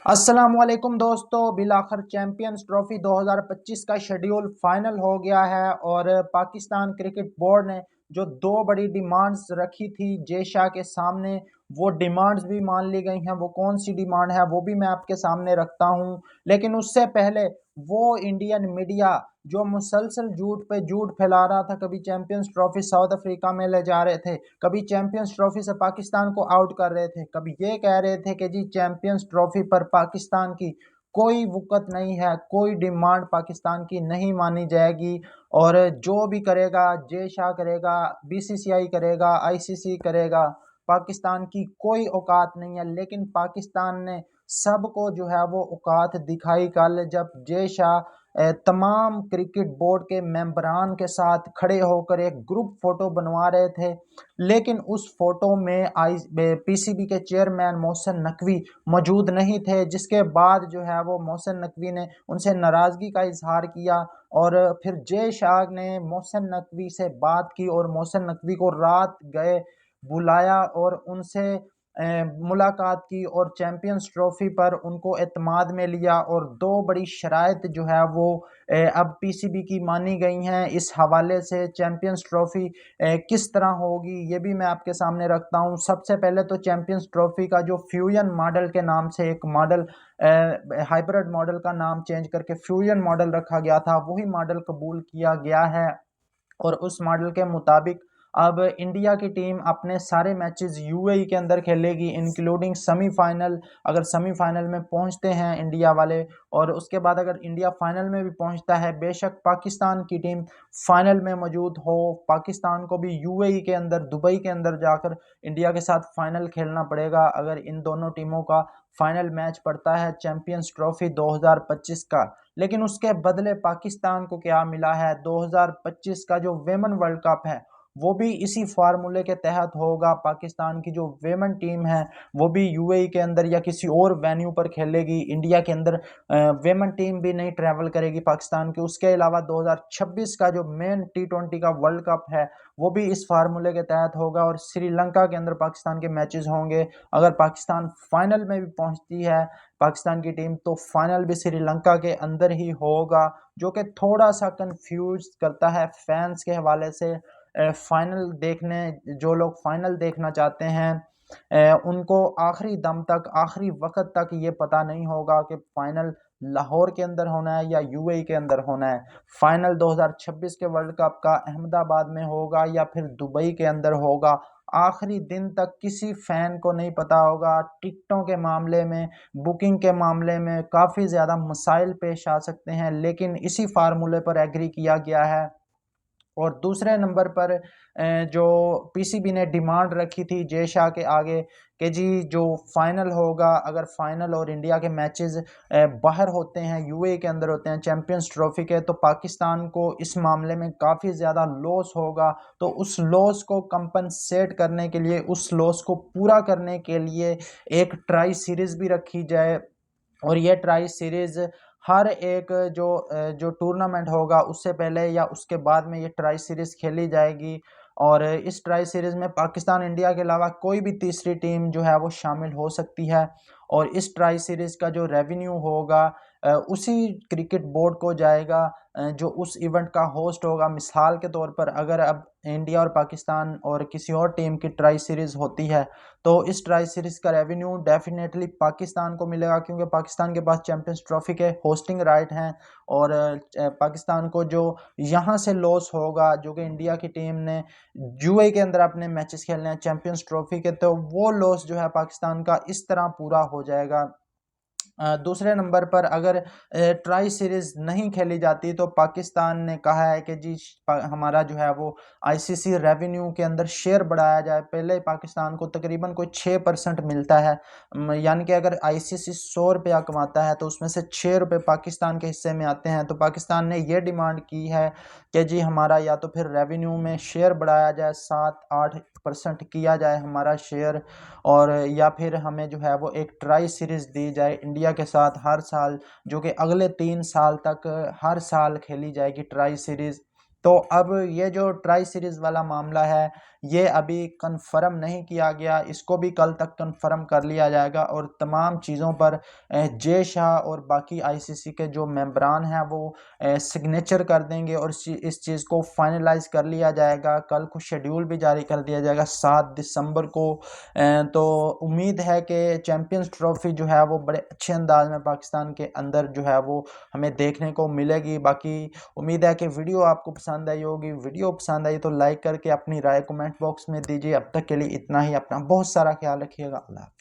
अस्सलामुअलैकुम दोस्तों, बिलाखिर champions trophy 2025 का शेड्यूल फाइनल हो गया है और पाकिस्तान क्रिकेट बोर्ड ने जो दो बड़ी डिमांड्स रखी थी जय शाह के सामने, वो डिमांड्स भी मान ली गई हैं। वो कौन सी डिमांड है वो भी मैं आपके सामने रखता हूं, लेकिन उससे पहले वो इंडियन मीडिया जो मुसलसल झूठ पे झूठ फैला रहा था, कभी चैंपियंस ट्रॉफी साउथ अफ्रीका में ले जा रहे थे, कभी चैंपियंस ट्रॉफी से पाकिस्तान को आउट कर रहे थे, कभी ये कह रहे थे कि जी चैंपियंस ट्रॉफी पर पाकिस्तान की कोई वुकत नहीं है, कोई डिमांड पाकिस्तान की नहीं मानी जाएगी और जो भी करेगा जय शाह करेगा, बीसीसीआई करेगा, आईसीसी करेगा, पाकिस्तान की कोई औकात नहीं है। लेकिन पाकिस्तान ने सबको जो है वो औकात दिखाई कल, जब जय शाह तमाम क्रिकेट बोर्ड के मेंबरान के साथ खड़े होकर एक ग्रुप फोटो बनवा रहे थे। लेकिन उस फोटो में आई पीसीबी के चेयरमैन मोहसिन नकवी मौजूद नहीं थे, जिसके बाद जो है वो मोहसिन नकवी ने उनसे नाराज़गी का इजहार किया और फिर जय शाह ने मोहसिन नकवी से बात की और मोहसिन नकवी को रात गए बुलाया और उनसे मुलाकात की और चैंपियंस ट्रॉफी पर उनको एतमाद में लिया और दो बड़ी शराइत जो है वो अब पीसीबी की मानी गई हैं। इस हवाले से चैंपियंस ट्रॉफी किस तरह होगी ये भी मैं आपके सामने रखता हूं। सबसे पहले तो चैंपियंस ट्रॉफी का जो फ्यूजन मॉडल के नाम से एक मॉडल, हाइब्रिड मॉडल का नाम चेंज करके फ्यूजन मॉडल रखा गया था, वही मॉडल कबूल किया गया है और उस मॉडल के मुताबिक अब इंडिया की टीम अपने सारे मैचेस यूएई के अंदर खेलेगी, इंक्लूडिंग सेमीफाइनल। अगर सेमीफाइनल में पहुंचते हैं इंडिया वाले और उसके बाद अगर इंडिया फाइनल में भी पहुंचता है, बेशक पाकिस्तान की टीम फाइनल में मौजूद हो, पाकिस्तान को भी यूएई के अंदर, दुबई के अंदर जाकर इंडिया के साथ फाइनल खेलना पड़ेगा अगर इन दोनों टीमों का फाइनल मैच पड़ता है चैंपियंस ट्रॉफी 2025 का। लेकिन उसके बदले पाकिस्तान को क्या मिला है, 2025 का जो वेमन वर्ल्ड कप है वो भी इसी फार्मूले के तहत होगा। पाकिस्तान की जो वेमन टीम है वो भी यूएई के अंदर या किसी और वेन्यू पर खेलेगी, इंडिया के अंदर वेमन टीम भी नहीं ट्रैवल करेगी पाकिस्तान की। उसके अलावा 2026 का जो मेन टी20 का वर्ल्ड कप है वो भी इस फार्मूले के तहत होगा और श्रीलंका के अंदर पाकिस्तान के मैचेस होंगे। अगर पाकिस्तान फाइनल में भी पहुंचती है पाकिस्तान की टीम, तो फाइनल भी श्रीलंका के अंदर ही होगा, जो कि थोड़ा सा कंफ्यूज करता है फैंस के हवाले से। फाइनल देखने, जो लोग फाइनल देखना चाहते हैं उनको आखिरी दम तक, आखिरी वक्त तक ये पता नहीं होगा कि फाइनल लाहौर के अंदर होना है या यूएई के अंदर होना है। फाइनल 2026 के वर्ल्ड कप का अहमदाबाद में होगा या फिर दुबई के अंदर होगा, आखिरी दिन तक किसी फैन को नहीं पता होगा। टिकटों के मामले में, बुकिंग के मामले में काफ़ी ज़्यादा मसाइल पेश आ सकते हैं, लेकिन इसी फार्मूले पर एग्री किया गया है। और दूसरे नंबर पर जो पीसीबी ने डिमांड रखी थी जय शाह के आगे कि जी जो फाइनल होगा, अगर फाइनल और इंडिया के मैचेस बाहर होते हैं, यूएई के अंदर होते हैं चैंपियंस ट्रॉफी के, तो पाकिस्तान को इस मामले में काफ़ी ज़्यादा लॉस होगा। तो उस लॉस को कंपनसेट करने के लिए, उस लॉस को पूरा करने के लिए एक ट्राई सीरीज़ भी रखी जाए और ये ट्राई सीरीज हर एक जो टूर्नामेंट होगा उससे पहले या उसके बाद में ये ट्राई सीरीज खेली जाएगी। और इस ट्राई सीरीज में पाकिस्तान, इंडिया के अलावा कोई भी तीसरी टीम जो है वो शामिल हो सकती है और इस ट्राई सीरीज का जो रेवेन्यू होगा उसी क्रिकेट बोर्ड को जाएगा जो उस इवेंट का होस्ट होगा। मिसाल के तौर पर अगर अब इंडिया और पाकिस्तान और किसी और टीम की ट्राई सीरीज होती है तो इस ट्राई सीरीज का रेवेन्यू डेफिनेटली पाकिस्तान को मिलेगा, क्योंकि पाकिस्तान के पास चैंपियंस ट्रॉफी के होस्टिंग राइट हैं। और पाकिस्तान को जो यहाँ से लॉस होगा, जो कि इंडिया की टीम ने यूएई के अंदर अपने मैचेस खेलने हैं चैंपियंस ट्रॉफी के, तो वो लॉस जो है पाकिस्तान का इस तरह पूरा हो जाएगा। दूसरे नंबर पर अगर ट्राई सीरीज नहीं खेली जाती तो पाकिस्तान ने कहा है कि जी हमारा जो है वो आईसीसी रेवेन्यू के अंदर शेयर बढ़ाया जाए। पहले पाकिस्तान को तकरीबन कोई 6% मिलता है, यानी कि अगर आईसीसी 100 रुपया कमाता है तो उसमें से 6 रुपये पाकिस्तान के हिस्से में आते हैं। तो पाकिस्तान ने ये डिमांड की है कि जी हमारा या तो फिर रेवेन्यू में शेयर बढ़ाया जाए, 7-8% किया जाए हमारा शेयर, और या फिर हमें जो है वो एक ट्राई सीरीज दी जाए इंडिया के साथ हर साल, जो कि अगले 3 साल तक हर साल खेली जाएगी ट्राई सीरीज। तो अब ये जो ट्राई सीरीज वाला मामला है ये अभी कंफर्म नहीं किया गया, इसको भी कल तक कंफर्म कर लिया जाएगा और तमाम चीज़ों पर जय शाह और बाकी आईसीसी के जो मेंबरान हैं वो सिग्नेचर कर देंगे और इस चीज़ को फाइनलाइज कर लिया जाएगा। कल को शेड्यूल भी जारी कर दिया जाएगा 7 दिसंबर को। तो उम्मीद है कि चैंपियंस ट्रॉफी जो है वो बड़े अच्छे अंदाज में पाकिस्तान के अंदर जो है वो हमें देखने को मिलेगी। बाकी उम्मीद है कि वीडियो आपको पसंद आई होगी। वीडियो पसंद आई तो लाइक करके अपनी राय कमेंट बॉक्स में दीजिए। अब तक के लिए इतना ही। अपना बहुत सारा ख्याल रखिएगा। अल्लाह।